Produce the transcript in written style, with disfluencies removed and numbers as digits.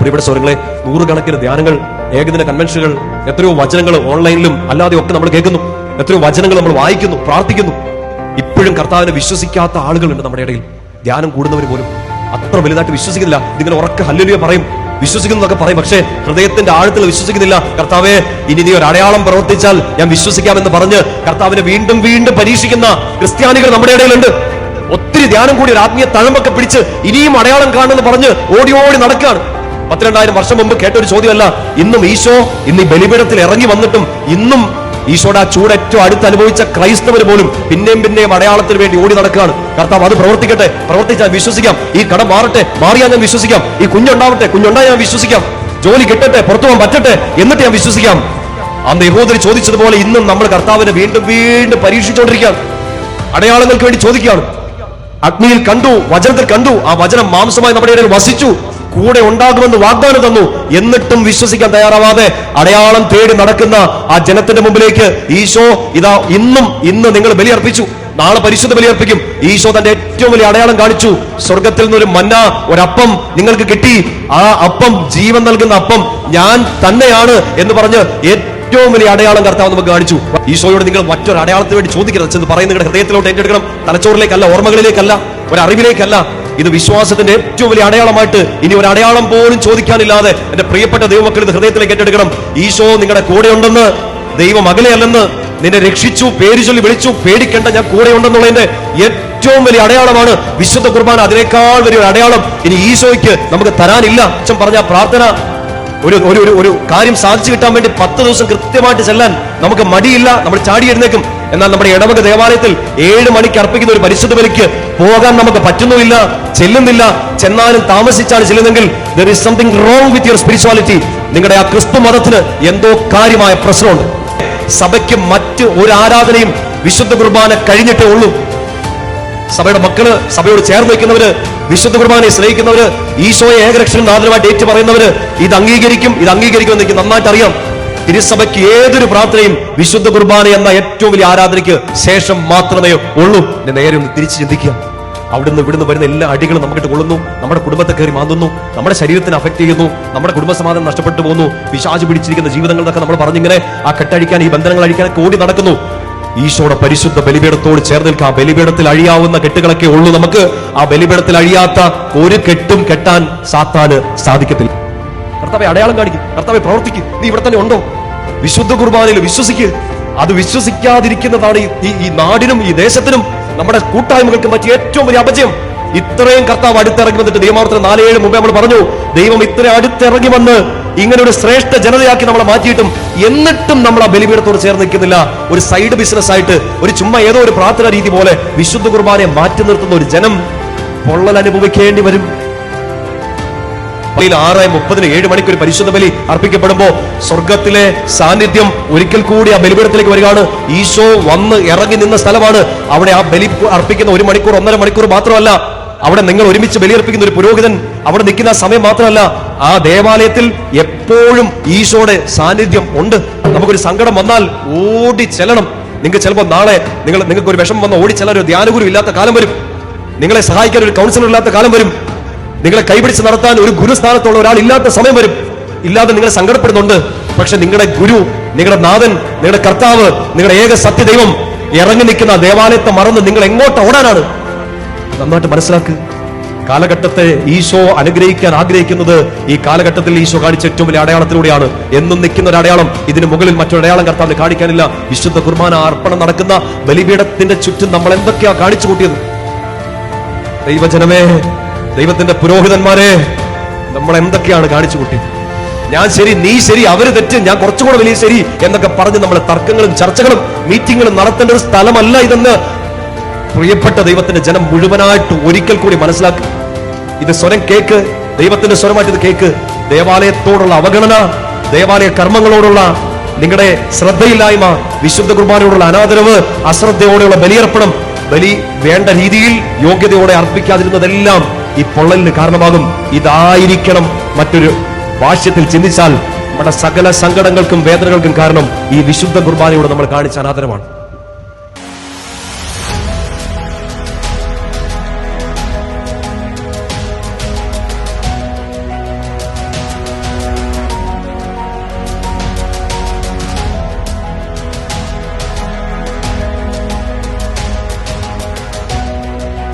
പ്രിയപ്പെട്ട സ്വരങ്ങളെ, നൂറുകണക്കിന് ധ്യാനങ്ങൾ, ഏകദിന കൺവെൻഷനുകൾ, എത്രയോ വചനങ്ങൾ ഓൺലൈനിലും അല്ലാതെ ഒക്കെ നമ്മൾ കേൾക്കുന്നു, എത്രയോ വചനങ്ങൾ നമ്മൾ വായിക്കുന്നു, പ്രാർത്ഥിക്കുന്നു. ഇപ്പോഴും കർത്താവിനെ വിശ്വസിക്കാത്ത ആളുകളുണ്ട് നമ്മുടെ ഇടയിൽ. ധ്യാനം കൂടുന്നവർ പോലും അത്ര വലുതായിട്ട് വിശ്വസിക്കുന്നില്ല. ഇതിങ്ങനെ ഉറക്കെ ഹല്ലേലൂയ പറയും, വിശ്വസിക്കുന്നതൊക്കെ പറയും, പക്ഷേ ഹൃദയത്തിന്റെ ആഴത്തിൽ വിശ്വസിക്കുന്നില്ല. കർത്താവേ, ഇനി നീ ഒരു അടയാളം പ്രവർത്തിച്ചാൽ ഞാൻ വിശ്വസിക്കാമെന്ന് പറഞ്ഞ് കർത്താവിനെ വീണ്ടും വീണ്ടും പരീക്ഷിക്കുന്ന ക്രിസ്ത്യാനികൾ നമ്മുടെ ഇടയിലുണ്ട്. ഒത്തിരി ധ്യാനം കൂടി ഒരു ആത്മീയ തഴമ്പൊക്കെ പിടിച്ച് ഇനിയും അടയാളം കാണുമെന്ന് പറഞ്ഞ് ഓടി ഓടി നടക്കുകയാണ്. 12,000 വർഷം മുമ്പ് കേട്ടൊരു ചോദ്യമല്ല, ഇന്നും ഈശോ ഇന്ന് ഈ ബലിപീഠത്തിൽ ഇറങ്ങി വന്നിട്ടും ഇന്നും ഈശോയുടെ ആ ചൂട് ഏറ്റവും അടുത്ത് അനുഭവിച്ച ക്രൈസ്തവർ പോലും പിന്നെയും അടയാളത്തിന് വേണ്ടി ഓടി നടക്കുകയാണ്. കർത്താവ് അത് പ്രവർത്തിക്കട്ടെ, പ്രവർത്തിച്ചാൽ വിശ്വസിക്കാം. ഈ കട മാറട്ടെ, മാറിയാൽ ഞാൻ വിശ്വസിക്കാം. ഈ കുഞ്ഞുണ്ടാവട്ടെ, കുഞ്ഞുണ്ടായാൽ ഞാൻ വിശ്വസിക്കാം. ജോലി കിട്ടട്ടെ, പുറത്തു പോകാൻ പറ്റട്ടെ, എന്നിട്ട് ഞാൻ വിശ്വസിക്കാം. അന്ന് യഹൂദർ ചോദിച്ചതുപോലെ ഇന്നും നമ്മൾ കർത്താവിനെ വീണ്ടും വീണ്ടും പരീക്ഷിച്ചുകൊണ്ടിരിക്കുകയാണ്. അടയാളങ്ങൾക്ക് വേണ്ടി ചോദിക്കുകയാണ്. അഗ്നിയിൽ കണ്ടു, വചനത്തിൽ കണ്ടു, ആ വചനം മാംസമായി നമ്മുടെ ഇടയിൽ വസിച്ചു, കൂടെ ഉണ്ടാകുമെന്ന് വാഗ്ദാനം തന്നു. എന്നിട്ടും വിശ്വസിക്കാൻ തയ്യാറാവാതെ അടയാളം തേടി നടക്കുന്ന ആ ജനത്തിന്റെ മുമ്പിലേക്ക് ഈശോ ഇതാ ഇന്ന് നിങ്ങൾ ബലിയർപ്പിച്ചു, നാളെ പരിശുദ്ധ ബലിയർപ്പിക്കും. ഈശോ തന്റെ ഏറ്റവും വലിയ അടയാളം കാണിച്ചു. സ്വർഗത്തിൽ നിന്നൊരു മന്ന, ഒരപ്പം നിങ്ങൾക്ക് കിട്ടി. ആ അപ്പം ജീവൻ നൽകുന്ന അപ്പം ഞാൻ തന്നെയാണ് എന്ന് പറഞ്ഞ് ഏറ്റവും വലിയ അടയാളം കർത്താവ് നമുക്ക് കാണിച്ചു. ഈശോയോട് നിങ്ങൾ മറ്റൊരു അടയാളത്തിന് വേണ്ടി ചോദിക്കരുത് എന്ന് പറയുന്നത് നിങ്ങളുടെ ഹൃദയത്തിലോട്ട് ഏറ്റെടുക്കണം. തലച്ചോറിലേക്കല്ല, ഓർമ്മകളിലേക്കല്ല, ഒരറിവിലേക്കല്ല. ഇത് വിശ്വാസത്തിന്റെ ഏറ്റവും വലിയ അടയാളമായിട്ട് ഇനി ഒരു അടയാളം പോലും ചോദിക്കാനില്ലാതെ എന്റെ പ്രിയപ്പെട്ട ദൈവമക്കൾ ഇത് ഹൃദയത്തിലേക്ക് ഏറ്റെടുക്കണം. ഈശോ നിങ്ങളുടെ കൂടെ ഉണ്ടെന്ന്, ദൈവം അകലെയല്ലെന്ന്, നിന്നെ രക്ഷിച്ചു, പേര് ചൊല്ലി വിളിച്ചു, പേടിക്കേണ്ട, ഞാൻ കൂടെ ഉണ്ടെന്നുള്ളതിന്റെ ഏറ്റവും വലിയ അടയാളമാണ് വിശുദ്ധ കുർബാന. അതിനേക്കാൾ വലിയ അടയാളം ഇനി ഈശോയ്ക്ക് നമുക്ക് തരാനില്ല. അച്ഛൻ പറഞ്ഞ പ്രാർത്ഥന, ഒരു കാര്യം സാധിച്ചു കിട്ടാൻ വേണ്ടി 10 ദിവസം കൃത്യമായിട്ട് ചെല്ലാൻ നമുക്ക് മടിയില്ല, നമ്മൾ ചാടി എഴുന്നേക്കും. എന്നാൽ നമ്മുടെ ഇടവക ദേവാലയത്തിൽ 7 മണിക്ക് അർപ്പിക്കുന്ന ഒരു പരിശുദ്ധ ബലിക്ക് പോകാൻ നമുക്ക് പറ്റുന്നുമില്ല, ചെല്ലുന്നില്ല. ചെന്നാലും താമസിച്ചാണ് ചെല്ലുന്നെങ്കിൽ there is something wrong with your spirituality. നിങ്ങളുടെ ആ ക്രിസ്തു മതത്തിന് എന്തോ കാര്യമായ പ്രശ്നമുണ്ട്. സഭയ്ക്ക് മറ്റ് ഒരു ആരാധനയും വിശുദ്ധ കുർബാന കഴിഞ്ഞിട്ടേ ഉള്ളൂ. സഭയുടെ മക്കള്, സഭയോട് ചേർന്ന് വയ്ക്കുന്നവര്, വിശുദ്ധ കുർബാനയെ സ്നേഹിക്കുന്നവര്, ഈശോയെ ഏകരക്ഷനും നാഥനുമായിട്ട് ഏറ്റു പറയുന്നവര് ഇത് അംഗീകരിക്കും എന്ന് എനിക്ക് നന്നായിട്ട് അറിയാം. തിരുസഭയ്ക്ക് ഏതൊരു പ്രാർത്ഥനയും വിശുദ്ധ കുർബാന എന്ന ഏറ്റവും വലിയ ആരാധനയ്ക്ക് ശേഷം മാത്രമേ ഉള്ളൂ. നേരെ ഒന്ന് തിരിച്ചു ചിന്തിക്കുക. അവിടുന്ന് ഇവിടുന്ന് വരുന്ന എല്ലാ അടികളും നമുക്കിട്ട് കൊള്ളുന്നു, നമ്മുടെ കുടുംബത്തെ കയറി മാന്തുന്നു, നമ്മുടെ ശരീരത്തിന് അഫക്ട് ചെയ്യുന്നു, നമ്മുടെ കുടുംബസമാധാനം നഷ്ടപ്പെട്ടു പോകുന്നു. പിശാച് പിടിച്ചിരിക്കുന്ന ജീവിതങ്ങളൊക്കെ നമ്മൾ പറഞ്ഞിങ്ങനെ ആ കെട്ടഴിക്കാൻ, ഈ ബന്ധങ്ങൾ അഴിക്കാനൊക്കെ ഓടി നടക്കുന്നു. ഈശോയുടെ പരിശുദ്ധ ബലിപീഠത്തോട് ചേർന്ന് നിൽക്കുക. ആ ബലിപീഠത്തിൽ അഴിയാവുന്ന കെട്ടുകളൊക്കെ ഉള്ളൂ നമുക്ക്. ആ ബലിപീഠത്തിൽ അഴിയാത്ത ഒരു കെട്ടും കെട്ടാൻ സാത്താന് സാധിക്കത്തില്ല. കർത്താവെ അടയാളം കാണിക്കും, കർത്താവെ പ്രവർത്തിക്കും, നീ ഇവിടെ തന്നെ ഉണ്ടോ? വിശുദ്ധ കുർബാനയിൽ വിശ്വസിക്കുക. അത് വിശ്വസിക്കാതിരിക്കുന്നതാണ് ഈ നാടിനും ഈ ദേശത്തിനും നമ്മുടെ കൂട്ടായ്മകൾക്കും പറ്റിയ ഏറ്റവും വലിയ അപജയം. ഇത്രയും കർത്താവ് അടുത്തിറങ്ങി വന്നിട്ട് നിയമാവർത്തനം 4:7 മുമ്പേ നമ്മൾ പറഞ്ഞു, ദൈവം ഇത്ര അടുത്തിറങ്ങി വന്ന് ഇങ്ങനെ ഒരു ശ്രേഷ്ഠ ജനതയാക്കി നമ്മളെ മാറ്റിയിട്ടും എന്നിട്ടും നമ്മൾ ആ ബലിപീഠത്തോട് ചേർന്ന് നിൽക്കുന്നില്ല. ഒരു സൈഡ് ബിസിനസ് ആയിട്ട്, ഒരു ചുമ്മാ ഏതോ ഒരു പ്രാർത്ഥന രീതി പോലെ വിശുദ്ധ കുർബാനയെ മാറ്റി നിർത്തുന്ന ഒരു ജനം പൊള്ളൽ അനുഭവിക്കേണ്ടി വരും. 6:30 7 മണിക്ക് ഒരു പരിശുദ്ധ ബലി അർപ്പിക്കപ്പെടുമ്പോ സ്വർഗത്തിലെ സാന്നിധ്യം ഒരിക്കൽ കൂടി ആ ബലിപീഠത്തിലേക്ക് വരികയാണ്. ഈശോ വന്ന് ഇറങ്ങി നിന്ന സ്ഥലമാണ്. അവിടെ ആ ബലി അർപ്പിക്കുന്ന 1 മണിക്കൂർ 1.5 മണിക്കൂർ മാത്രമല്ല, അവിടെ നിങ്ങൾ ഒരുമിച്ച് ബലിയർപ്പിക്കുന്ന ഒരു പുരോഹിതൻ അവിടെ നിൽക്കുന്ന സമയം മാത്രമല്ല, ആ ദേവാലയത്തിൽ എപ്പോഴും ഈശോയുടെ സാന്നിധ്യം ഉണ്ട്. നമുക്കൊരു സങ്കടം വന്നാൽ ഓടി ചെല്ലണം. നിങ്ങൾക്ക് ചിലപ്പോൾ നാളെ നിങ്ങൾക്ക് ഒരു വിഷമം വന്ന ഓടി ചെല്ലാൻ ഒരു ധ്യാനഗുരു ഇല്ലാത്ത കാലം വരും. നിങ്ങളെ സഹായിക്കാൻ ഒരു കൗൺസിലർ ഇല്ലാത്ത കാലം വരും. നിങ്ങളെ കൈപിടിച്ച് നടത്താൻ ഒരു ഗുരുസ്ഥാനത്തുള്ള ഒരാൾ ഇല്ലാത്ത സമയം വരും. ഇല്ലാതെ നിങ്ങൾ സങ്കടപ്പെടുന്നുണ്ട്. പക്ഷെ നിങ്ങളുടെ ഗുരു, നിങ്ങളുടെ നാഥൻ, നിങ്ങളുടെ കർത്താവ്, നിങ്ങളുടെ ഏക സത്യദൈവം ഇറങ്ങി നിൽക്കുന്ന ദേവാലയത്തെ മറന്ന് നിങ്ങൾ എങ്ങോട്ട് ഓടാനാണ്? നന്നായിട്ട് മനസ്സിലാക്കുക. കാലഘട്ടത്തെ ഈശോ അനുഗ്രഹിക്കാൻ ആഗ്രഹിക്കുന്നത് ഈ കാലഘട്ടത്തിൽ ഈശോ കാണിച്ച ഏറ്റവും വലിയ അടയാളത്തിലൂടെയാണ്. എന്നും നിൽക്കുന്ന ഒരു അടയാളം, ഇതിന് മുകളിൽ മറ്റൊരു അടയാളം കർത്താവിന് കാണിക്കാനില്ല. വിശുദ്ധ കുർബാന അർപ്പണം നടക്കുന്ന ബലിപീഠത്തിന്റെ ചുറ്റും നമ്മൾ എന്തൊക്കെയാ കാണിച്ചു കൂട്ടിയത്? ദൈവജനമേ, ദൈവത്തിന്റെ പുരോഹിതന്മാരെ, നമ്മൾ എന്തൊക്കെയാണ് കാണിച്ചു കൂട്ടിയത്? ഞാൻ ശരി, നീ ശരി, അവര് തെറ്റ്, ഞാൻ കുറച്ചും കൂടെ വലിയ ശരി എന്നൊക്കെ പറഞ്ഞ് നമ്മൾ തർക്കങ്ങളും ചർച്ചകളും മീറ്റിങ്ങുകളും നടത്തേണ്ട ഒരു സ്ഥലമല്ല ഇതെന്ന് പ്രിയപ്പെട്ട ദൈവത്തിന്റെ ജനം മുഴുവനായിട്ട് ഒരിക്കൽ കൂടി മനസ്സിലാക്കുക. ഇത് സ്വരം കേക്ക്, ദൈവത്തിന്റെ സ്വരമായിട്ട് ഇത് കേക്ക്. ദേവാലയത്തോടുള്ള അവഗണന, ദേവാലയ കർമ്മങ്ങളോടുള്ള നിങ്ങളുടെ ശ്രദ്ധയില്ലായ്മ, വിശുദ്ധ കുർബാനയോടുള്ള അനാദരവ്, അശ്രദ്ധയോടെയുള്ള ബലിയർപ്പണം, ബലി വേണ്ട രീതിയിൽ യോഗ്യതയോടെ അർപ്പിക്കാതിരുന്നതെല്ലാം ഈ പൊള്ളലിന് കാരണമാകും. ഇതായിരിക്കണം മറ്റൊരു ഭാഷ്യത്തിൽ ചിന്തിച്ചാൽ നമ്മുടെ സകല സങ്കടങ്ങൾക്കും വേദനകൾക്കും കാരണം ഈ വിശുദ്ധ കുർബാനയോട് നമ്മൾ കാണിച്ച അനാദരവാണ്.